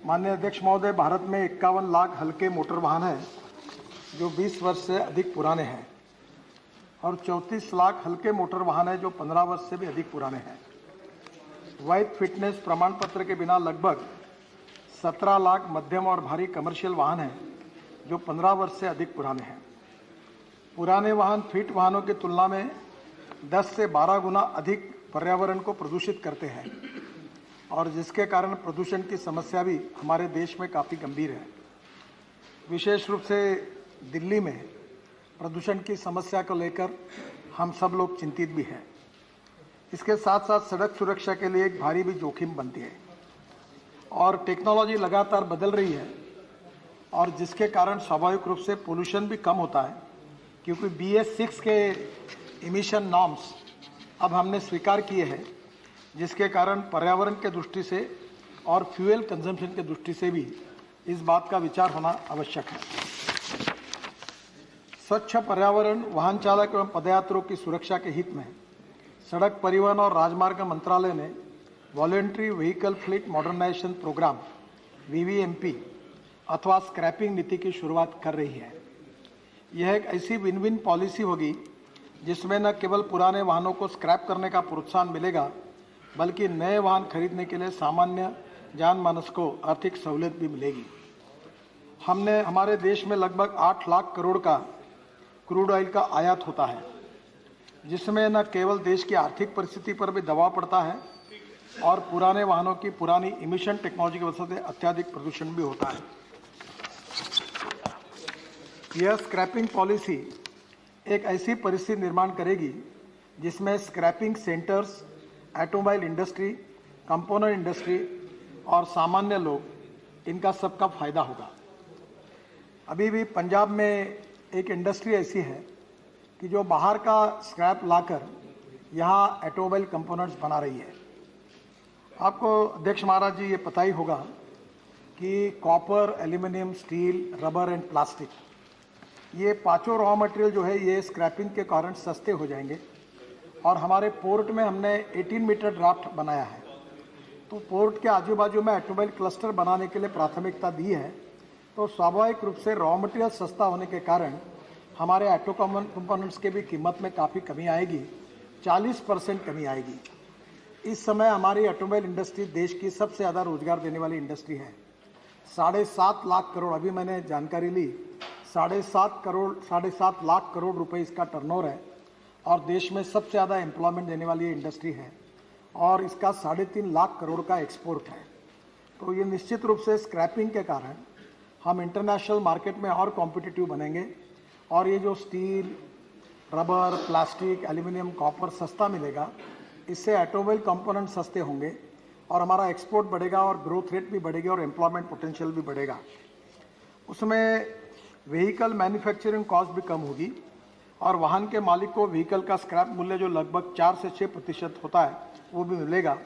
माननीय अध्यक्ष महोदय, भारत में 51 लाख हल्के मोटर वाहन हैं जो 20 वर्ष से अधिक पुराने हैं और 34 लाख हल्के मोटर वाहन हैं जो 15 वर्ष से भी अधिक पुराने हैं। वैध फिटनेस प्रमाण पत्र के बिना लगभग 17 लाख मध्यम और भारी कमर्शियल वाहन हैं जो 15 वर्ष से अधिक पुराने हैं। पुराने वाहन फिट वाहनों की तुलना में 10 से 12 गुना अधिक पर्यावरण को प्रदूषित करते हैं और जिसके कारण प्रदूषण की समस्या भी हमारे देश में काफ़ी गंभीर है। विशेष रूप से दिल्ली में प्रदूषण की समस्या को लेकर हम सब लोग चिंतित भी हैं। इसके साथ साथ सड़क सुरक्षा के लिए एक भारी भी जोखिम बनती है और टेक्नोलॉजी लगातार बदल रही है और जिसके कारण स्वाभाविक रूप से पोल्यूशन भी कम होता है, क्योंकि BS6 के इमिशन नॉर्म्स अब हमने स्वीकार किए हैं, जिसके कारण पर्यावरण के दृष्टि से और फ्यूल कंजम्पशन के दृष्टि से भी इस बात का विचार होना आवश्यक है। स्वच्छ पर्यावरण, वाहन चालक एवं पदयात्रियों की सुरक्षा के हित में सड़क परिवहन और राजमार्ग मंत्रालय ने voluntary vehicle fleet modernisation programme VVMP अथवा स्क्रैपिंग नीति की शुरुआत कर रही है। यह एक ऐसी विन विन पॉलिसी होगी जिसमें न केवल पुराने वाहनों को स्क्रैप करने का प्रोत्साहन मिलेगा, बल्कि नए वाहन खरीदने के लिए सामान्य जनमानस को आर्थिक सहूलियत भी मिलेगी। हमारे देश में लगभग 8 लाख करोड़ का क्रूड ऑयल का आयात होता है, जिसमें न केवल देश की आर्थिक परिस्थिति पर भी दबाव पड़ता है और पुराने वाहनों की पुरानी इमिशन टेक्नोलॉजी की वजह से अत्यधिक प्रदूषण भी होता है। यह स्क्रैपिंग पॉलिसी एक ऐसी परिस्थिति निर्माण करेगी जिसमें scrapping centres, automobile industry, component industry और सामान्य लोग, इनका सबका फायदा होगा। अभी भी पंजाब में एक इंडस्ट्री ऐसी है कि जो बाहर का स्क्रैप लाकर यहाँ ऑटोमोबाइल कंपोनेंट्स बना रही है। आपको अध्यक्ष महाराज जी ये पता ही होगा कि copper, aluminium, steel, rubber and plastic, ये पांचों रॉ मटेरियल जो है ये स्क्रैपिंग के कारण सस्ते हो जाएंगे और हमारे पोर्ट में हमने 18 मीटर ड्राफ्ट बनाया है। तो पोर्ट के आजू बाजू में ऑटोमोबाइल क्लस्टर बनाने के लिए प्राथमिकता दी है। तो स्वाभाविक रूप से रॉ मटेरियल सस्ता होने के कारण हमारे ऑटो कंपोनेंट्स के भी कीमत में काफ़ी कमी आएगी, 40% कमी आएगी। इस समय हमारी ऑटोमोबाइल इंडस्ट्री देश की सबसे ज़्यादा रोजगार देने वाली इंडस्ट्री है। 7.5 लाख करोड़, अभी मैंने जानकारी ली, 7.5 लाख करोड़ रुपए इसका टर्नओवर है और देश में सबसे ज़्यादा एम्प्लॉयमेंट देने वाली इंडस्ट्री है और इसका 3.5 लाख करोड़ का एक्सपोर्ट है। तो ये निश्चित रूप से स्क्रैपिंग के कारण हम इंटरनेशनल मार्केट में और कॉम्पिटिटिव बनेंगे और ये जो steel, rubber, plastic, aluminium, copper सस्ता मिलेगा, इससे ऑटोमोबाइल कंपोनेंट सस्ते होंगे और हमारा एक्सपोर्ट बढ़ेगा और ग्रोथ रेट भी बढ़ेगी और एम्प्लॉयमेंट पोटेंशियल भी बढ़ेगा। उसमें व्हीकल मैन्युफैक्चरिंग कॉस्ट भी कम होगी और वाहन के मालिक को व्हीकल का स्क्रैप मूल्य जो लगभग 4 से 6% होता है वो भी मिलेगा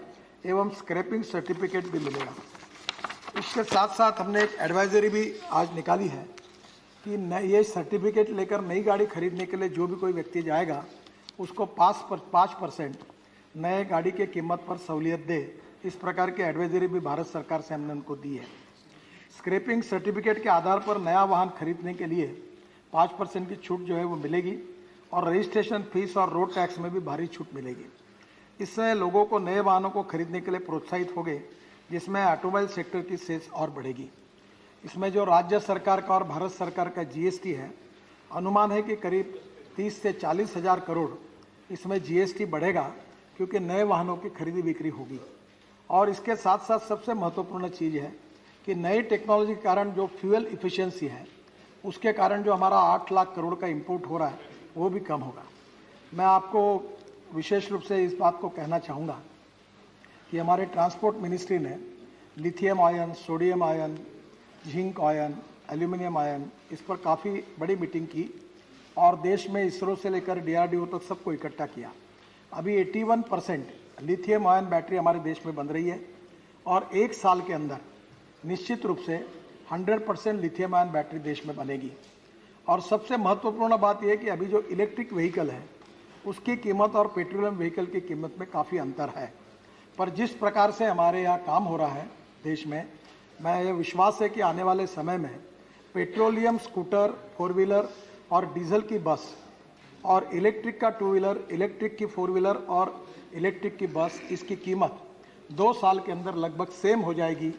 एवं स्क्रैपिंग सर्टिफिकेट भी मिलेगा। इसके साथ साथ हमने एक एडवाइजरी भी आज निकाली है कि ये सर्टिफिकेट लेकर नई गाड़ी खरीदने के लिए जो भी कोई व्यक्ति जाएगा उसको 5% नए गाड़ी के कीमत पर सहूलियत दे। इस प्रकार की एडवाइजरी भी भारत सरकार से हमने उनको दी है। स्क्रैपिंग सर्टिफिकेट के आधार पर नया वाहन खरीदने के लिए 5% की छूट जो है वो मिलेगी और रजिस्ट्रेशन फीस और रोड टैक्स में भी भारी छूट मिलेगी। इससे लोगों को नए वाहनों को खरीदने के लिए प्रोत्साहित होंगे, जिसमें ऑटोमोबाइल सेक्टर की सेल्स और बढ़ेगी। इसमें जो राज्य सरकार का और भारत सरकार का GST है, अनुमान है कि करीब 30 से 40 हज़ार करोड़ इसमें GST बढ़ेगा, क्योंकि नए वाहनों की खरीदी बिक्री होगी। और इसके साथ साथ सबसे महत्वपूर्ण चीज़ है कि नई टेक्नोलॉजी के कारण जो फ्यूल इफिशियंसी है, उसके कारण जो हमारा 8 लाख करोड़ का इंपोर्ट हो रहा है वो भी कम होगा। मैं आपको विशेष रूप से इस बात को कहना चाहूँगा कि हमारे ट्रांसपोर्ट मिनिस्ट्री ने lithium ion, sodium ion, zinc ion, aluminium ion, इस पर काफ़ी बड़ी मीटिंग की और देश में इसरो से लेकर DRDO तक सबको इकट्ठा किया। अभी 81% लिथियम आयन बैटरी हमारे देश में बन रही है और 1 साल के अंदर निश्चित रूप से 100% लिथियम आयन बैटरी देश में बनेगी। और सबसे महत्वपूर्ण बात यह कि अभी जो इलेक्ट्रिक व्हीकल है उसकी कीमत और पेट्रोलियम व्हीकल की कीमत में काफ़ी अंतर है, पर जिस प्रकार से हमारे यहाँ काम हो रहा है देश में, मैं ये विश्वास है कि आने वाले समय में पेट्रोलियम स्कूटर, 4 व्हीलर और डीजल की बस और इलेक्ट्रिक का 2 व्हीलर, इलेक्ट्रिक की 4 व्हीलर और इलेक्ट्रिक की बस, इसकी कीमत 2 साल के अंदर लगभग सेम हो जाएगी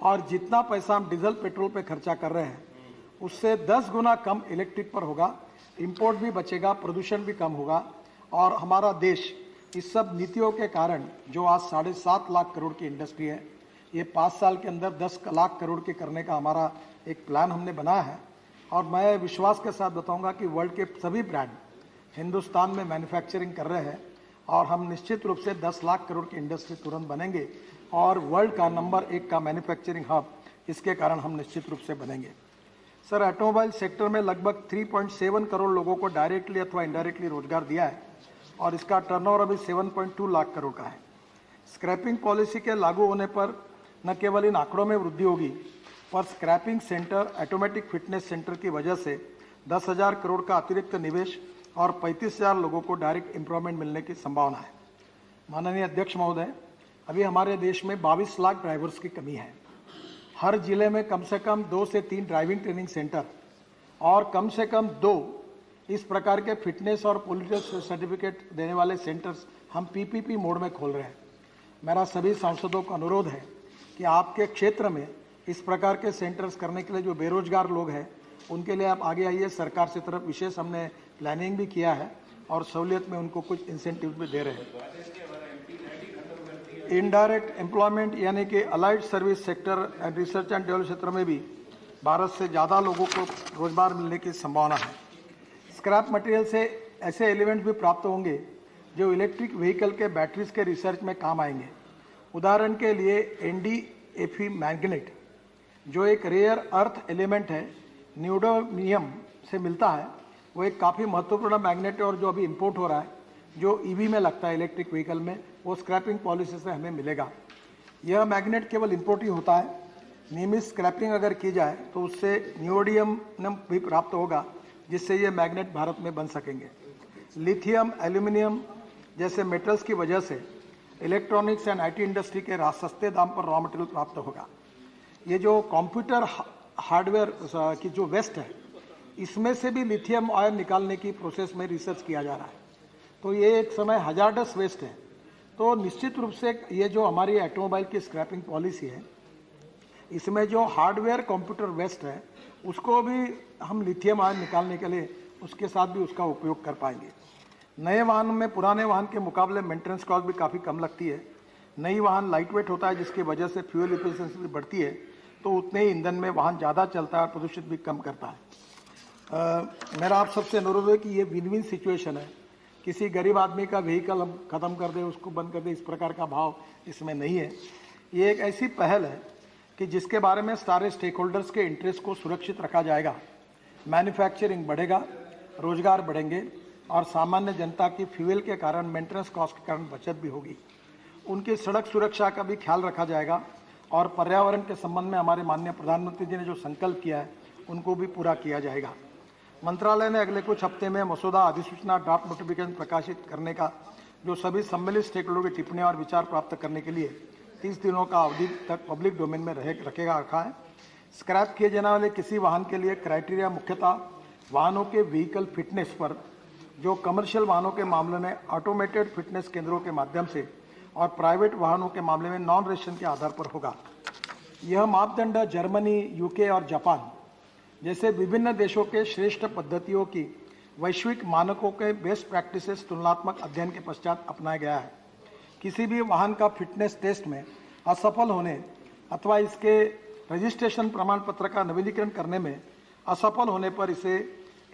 और जितना पैसा हम डीजल पेट्रोल पे खर्चा कर रहे हैं उससे 10 गुना कम इलेक्ट्रिक पर होगा। इंपोर्ट भी बचेगा, प्रदूषण भी कम होगा और हमारा देश इस सब नीतियों के कारण जो आज 7.5 लाख करोड़ की इंडस्ट्री है, ये 5 साल के अंदर 10 लाख करोड़ की करने का हमारा एक प्लान हमने बनाया है। और मैं विश्वास के साथ बताऊंगा कि वर्ल्ड के सभी ब्रांड हिंदुस्तान में मैन्युफैक्चरिंग कर रहे हैं और हम निश्चित रूप से 10 लाख करोड़ की इंडस्ट्री तुरंत बनेंगे और वर्ल्ड का नंबर 1 का मैन्युफैक्चरिंग हब इसके कारण हम निश्चित रूप से बनेंगे। सर, ऑटोमोबाइल सेक्टर में लगभग 3.7 करोड़ लोगों को डायरेक्टली अथवा इनडायरेक्टली रोजगार दिया है और इसका टर्नओवर अभी 7.2 लाख करोड़ का है। स्क्रैपिंग पॉलिसी के लागू होने पर न केवल इन आंकड़ों में वृद्धि होगी पर scrapping centre, automatic fitness centre की वजह से 10,000 करोड़ का अतिरिक्त निवेश और 35,000 लोगों को डायरेक्ट एम्प्लॉयमेंट मिलने की संभावना है। माननीय अध्यक्ष महोदय, अभी हमारे देश में 22 लाख ड्राइवर्स की कमी है। हर जिले में कम से कम 2 से 3 ड्राइविंग ट्रेनिंग सेंटर और कम से कम 2 इस प्रकार के फिटनेस और पॉलिटिकल सर्टिफिकेट देने वाले सेंटर्स हम पीपीपी मोड में खोल रहे हैं। मेरा सभी सांसदों को अनुरोध है कि आपके क्षेत्र में इस प्रकार के सेंटर्स करने के लिए जो बेरोजगार लोग हैं उनके लिए आप आगे आइए। सरकार से तरफ विशेष हमने प्लानिंग भी किया है और सहूलियत में उनको कुछ इंसेंटिव भी दे रहे हैं। इनडायरेक्ट एम्प्लॉयमेंट यानी कि allied service sector and research and development क्षेत्र में भी भारत से ज़्यादा लोगों को रोजगार मिलने की संभावना है। स्क्रैप मटेरियल से ऐसे एलिमेंट भी प्राप्त होंगे जो इलेक्ट्रिक व्हीकल के बैटरीज के रिसर्च में काम आएंगे। उदाहरण के लिए NdFe मैग्नेट जो एक रेयर अर्थ एलिमेंट है, न्यूडोनियम से मिलता है, वो एक काफ़ी महत्वपूर्ण मैग्नेट है और जो अभी इंपोर्ट हो रहा है, जो EV में लगता है इलेक्ट्रिक व्हीकल में, वो स्क्रैपिंग पॉलिसी से हमें मिलेगा। यह मैग्नेट केवल इंपोर्ट ही होता है। नियमित स्क्रैपिंग अगर की जाए तो उससे न्यूडोनियम भी प्राप्त होगा जिससे ये मैग्नेट भारत में बन सकेंगे। लिथियम, एल्यूमिनियम जैसे मेटल्स की वजह से इलेक्ट्रॉनिक्स एंड IT इंडस्ट्री के सस्ते दाम पर रॉ मटेरियल प्राप्त होगा। ये जो कंप्यूटर हार्डवेयर की जो वेस्ट है, इसमें से भी लिथियम आयन निकालने की प्रोसेस में रिसर्च किया जा रहा है। तो ये एक समय हजार्डस वेस्ट है। तो निश्चित रूप से ये जो हमारी ऑटोमोबाइल की स्क्रैपिंग पॉलिसी है, इसमें जो हार्डवेयर कंप्यूटर वेस्ट है उसको भी हम लिथियम आयन निकालने के लिए उसके साथ भी उसका उपयोग कर पाएंगे। नए वाहन में पुराने वाहन के मुकाबले मेंटेनेंस कॉस्ट भी काफ़ी कम लगती है। नई वाहन लाइट वेट होता है जिसकी वजह से फ्यूल एफिशिएंसी भी बढ़ती है, तो उतने ही ईंधन में वाहन ज़्यादा चलता है और प्रदूषित भी कम करता है। मेरा आप सबसे अनुरोध है कि ये विन विन सिचुएशन है। किसी गरीब आदमी का व्हीकल हम ख़त्म कर दें, उसको बंद कर दें, इस प्रकार का भाव इसमें नहीं है। ये एक ऐसी पहल है कि जिसके बारे में सारे स्टेक होल्डर्स के इंटरेस्ट को सुरक्षित रखा जाएगा। मैन्युफैक्चरिंग बढ़ेगा, रोजगार बढ़ेंगे और सामान्य जनता की फ्यूल के कारण, मेंटेनेंस कॉस्ट के कारण बचत भी होगी। उनकी सड़क सुरक्षा का भी ख्याल रखा जाएगा और पर्यावरण के संबंध में हमारे माननीय प्रधानमंत्री जी ने जो संकल्प किया है उनको भी पूरा किया जाएगा। मंत्रालय ने अगले कुछ हफ्ते में मसौदा अधिसूचना ड्राफ्ट नोटिफिकेशन प्रकाशित करने का जो सभी सम्मिलित स्टेक होल्डर की टिप्पणियां और विचार प्राप्त करने के लिए 30 दिनों का अवधि तक पब्लिक डोमेन में रखा है। स्क्रैप किए जाने वाले किसी वाहन के लिए क्राइटेरिया मुख्यतः वाहनों के व्हीकल फिटनेस पर, जो कमर्शियल वाहनों के मामले में ऑटोमेटेड फिटनेस केंद्रों के माध्यम से और प्राइवेट वाहनों के मामले में नॉन रेजिस्ट्रेशन के आधार पर होगा। यह मापदंड जर्मनी, UK और जापान जैसे विभिन्न देशों के श्रेष्ठ पद्धतियों की वैश्विक मानकों के बेस्ट प्रैक्टिसेस तुलनात्मक अध्ययन के पश्चात अपनाया गया है। किसी भी वाहन का फिटनेस टेस्ट में असफल होने अथवा इसके रजिस्ट्रेशन प्रमाण पत्र का नवीनीकरण करने में असफल होने पर इसे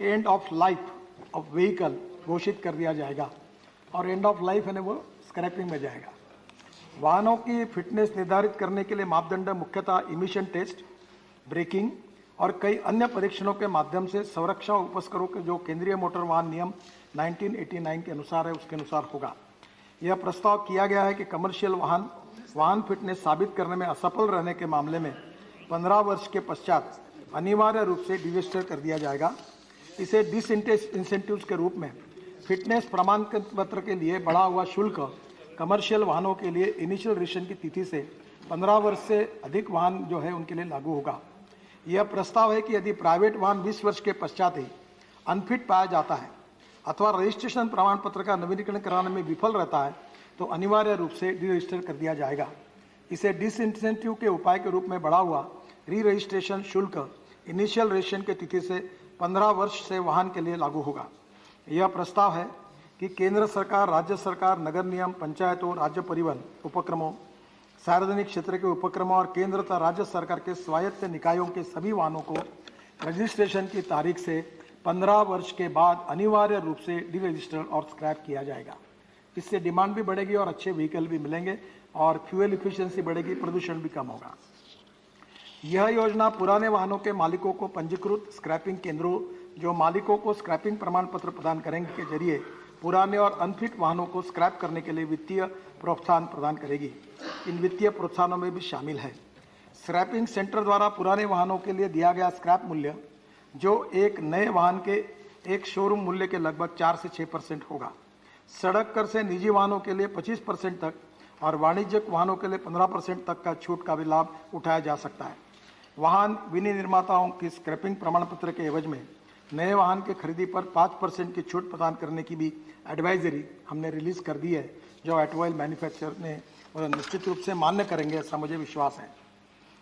end of life of vehicle घोषित कर दिया जाएगा और एंड ऑफ लाइफ है वो स्क्रैपिंग में जाएगा। वाहनों की फिटनेस निर्धारित करने के लिए मापदंड मुख्यतः इमिशन टेस्ट, ब्रेकिंग और कई अन्य परीक्षणों के माध्यम से संरक्षा उपस्करों के जो केंद्रीय मोटर वाहन नियम 1989 के अनुसार है उसके अनुसार होगा। यह प्रस्ताव किया गया है कि कमर्शियल वाहन फिटनेस साबित करने में असफल रहने के मामले में 15 वर्ष के पश्चात अनिवार्य रूप से डिरजिस्टर कर दिया जाएगा। इसे डिसइंसेंटिव्स के रूप में फिटनेस प्रमाण पत्र के लिए बढ़ा हुआ शुल्क कमर्शियल वाहनों के लिए इनिशियल रजिस्ट्रेशन की तिथि से 15 वर्ष से अधिक वाहन जो है उनके लिए लागू होगा। यह प्रस्ताव है कि यदि प्राइवेट वाहन 20 वर्ष के पश्चात ही अनफिट पाया जाता है अथवा रजिस्ट्रेशन प्रमाण पत्र का नवीनीकरण कराने में विफल रहता है तो अनिवार्य रूप से डी रजिस्टर कर दिया जाएगा। इसे डिसइंसेंटिव के उपाय के रूप में बढ़ा हुआ री रजिस्ट्रेशन शुल्क इनिशियल रजिस्ट्रेशन के तिथि से 15 वर्ष से वाहन के लिए लागू होगा। यह प्रस्ताव है कि केंद्र सरकार, राज्य सरकार, नगर निगम, पंचायतों, राज्य परिवहन उपक्रमों, सार्वजनिक क्षेत्र के उपक्रमों और केंद्र तथा राज्य सरकार के स्वायत्त निकायों के सभी वाहनों को रजिस्ट्रेशन की तारीख से 15 वर्ष के बाद अनिवार्य रूप से डी रजिस्टर और स्क्रैप किया जाएगा। इससे डिमांड भी बढ़ेगी और अच्छे व्हीकल भी मिलेंगे और फ्यूल इफिशिएंसी बढ़ेगी, प्रदूषण भी कम होगा। यह योजना पुराने वाहनों के मालिकों को पंजीकृत स्क्रैपिंग केंद्रों जो मालिकों को स्क्रैपिंग प्रमाण पत्र प्रदान करेंगे के जरिए पुराने और अनफिट वाहनों को स्क्रैप करने के लिए वित्तीय प्रोत्साहन प्रदान करेगी। इन वित्तीय प्रोत्साहनों में भी शामिल है स्क्रैपिंग सेंटर द्वारा पुराने वाहनों के लिए दिया गया स्क्रैप मूल्य, जो एक नए वाहन के एक शोरूम मूल्य के लगभग 4 से 6% होगा। सड़क कर से निजी वाहनों के लिए 25% तक और वाणिज्यिक वाहनों के लिए 15% तक का छूट का भी लाभ उठाया जा सकता है। वाहन विनिर्माताओं की स्क्रैपिंग प्रमाण पत्र के एवज में नए वाहन के खरीदी पर 5% की छूट प्रदान करने की भी एडवाइजरी हमने रिलीज कर दी है, जो ऑटोमोबाइल मैन्युफैक्चरर ने और निश्चित रूप से मान्य करेंगे, ऐसा मुझे विश्वास है।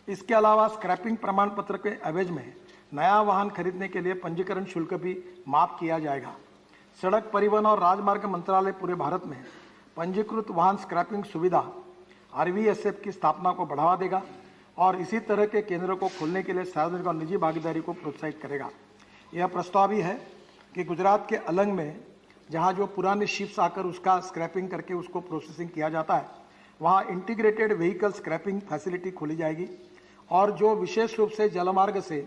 इसके अलावा स्क्रैपिंग प्रमाण पत्र के एवज में नया वाहन खरीदने के लिए पंजीकरण शुल्क भी माफ किया जाएगा। सड़क परिवहन और राजमार्ग मंत्रालय पूरे भारत में पंजीकृत वाहन स्क्रैपिंग सुविधा RVSF की स्थापना को बढ़ावा देगा और इसी तरह के केंद्रों को खोलने के लिए सार्वजनिक और निजी भागीदारी को प्रोत्साहित करेगा। यह प्रस्ताव भी है कि गुजरात के अलंग में, जहां जो पुराने शिप्स आकर उसका स्क्रैपिंग करके उसको प्रोसेसिंग किया जाता है, वहां इंटीग्रेटेड व्हीकल स्क्रैपिंग फैसिलिटी खोली जाएगी और जो विशेष रूप से जलमार्ग से,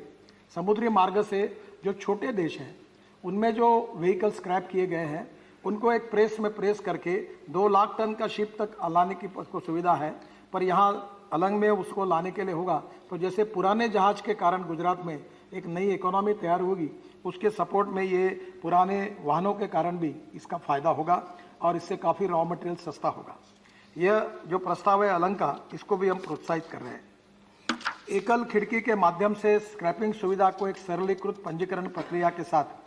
समुद्री मार्ग से जो छोटे देश हैं उनमें जो व्हीकल स्क्रैप किए गए हैं उनको एक प्रेस में प्रेस करके 2 लाख टन का शिप तक लाने की उसको सुविधा है, पर यहाँ अलंग में उसको लाने के लिए होगा। तो जैसे पुराने जहाज के कारण गुजरात में एक नई इकोनॉमी तैयार होगी, उसके सपोर्ट में ये पुराने वाहनों के कारण भी इसका फायदा होगा और इससे काफ़ी रॉ मटेरियल सस्ता होगा। यह जो प्रस्ताव है अलंग का, इसको भी हम प्रोत्साहित कर रहे हैं। एकल खिड़की के माध्यम से स्क्रैपिंग सुविधा को एक सरलीकृत पंजीकरण प्रक्रिया के साथ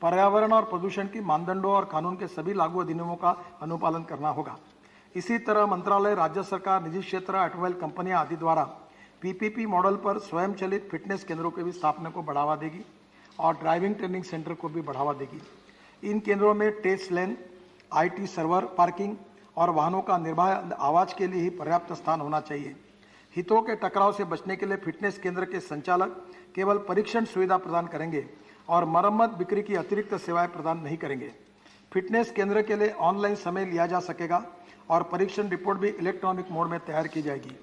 पर्यावरण और प्रदूषण की मानदंडों और कानून के सभी लागू अधिनियमों का अनुपालन करना होगा। इसी तरह मंत्रालय, राज्य सरकार, निजी क्षेत्र, ऑटोमोबाइल कंपनियां आदि द्वारा PPP मॉडल पर स्वयं चलित फिटनेस केंद्रों के भी स्थापना को बढ़ावा देगी और ड्राइविंग ट्रेनिंग सेंटर को भी बढ़ावा देगी। इन केंद्रों में test lane, IT server, parking और वाहनों का निर्बाध आवाज के लिए ही पर्याप्त स्थान होना चाहिए। हितों के टकराव से बचने के लिए फिटनेस केंद्र के संचालक केवल परीक्षण सुविधा प्रदान करेंगे और मरम्मत बिक्री की अतिरिक्त सेवाएं प्रदान नहीं करेंगे। फिटनेस केंद्र के लिए ऑनलाइन समय लिया जा सकेगा और परीक्षण रिपोर्ट भी इलेक्ट्रॉनिक मोड में तैयार की जाएगी।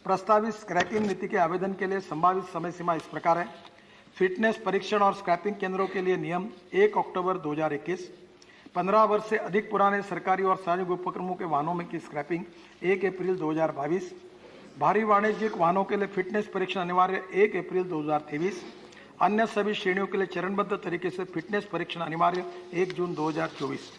प्रस्तावित स्क्रैपिंग नीति के आवेदन के लिए संभावित समय सीमा इस प्रकार है। फिटनेस परीक्षण और स्क्रैपिंग केंद्रों के लिए नियम 1 अक्टूबर 2021, 15 वर्ष से अधिक पुराने सरकारी और सार्वजनिक उपक्रमों के वाहनों में की स्क्रैपिंग 1 अप्रैल 2022, भारी वाणिज्यिक वाहनों के लिए फिटनेस परीक्षण अनिवार्य 1 अप्रैल 2023, अन्य सभी श्रेणियों के लिए चरणबद्ध तरीके से फिटनेस परीक्षण अनिवार्य 1 जून 2024।